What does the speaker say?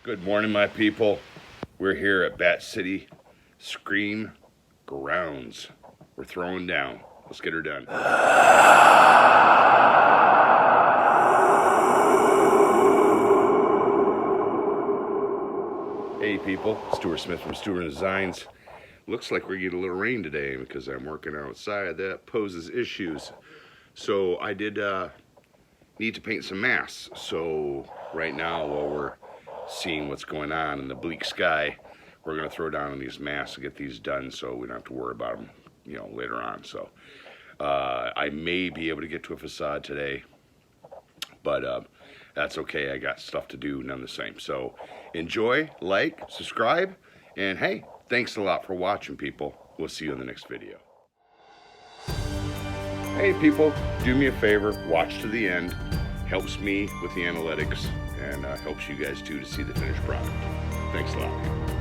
Good morning, my people. We're here at Bat City Scaregrounds. We're throwing down. Let's get her done. Hey people, Stuart Smith from Stuart Designs. Looks like we're getting a little rain today because I'm working outside. That poses issues. So I did need to paint some masks. So right now, while we're seeing what's going on in the bleak sky, we're gonna throw down on these masks to get these done so we don't have to worry about them, later on. So I may be able to get to a facade today, but that's okay. I got stuff to do none the same. So enjoy, like, subscribe, and hey, thanks a lot for watching, people. We'll see you in the next video. Hey people, do me a favor, watch to the end. Helps me with the analytics and helps you guys too to see the finished product. Thanks a lot.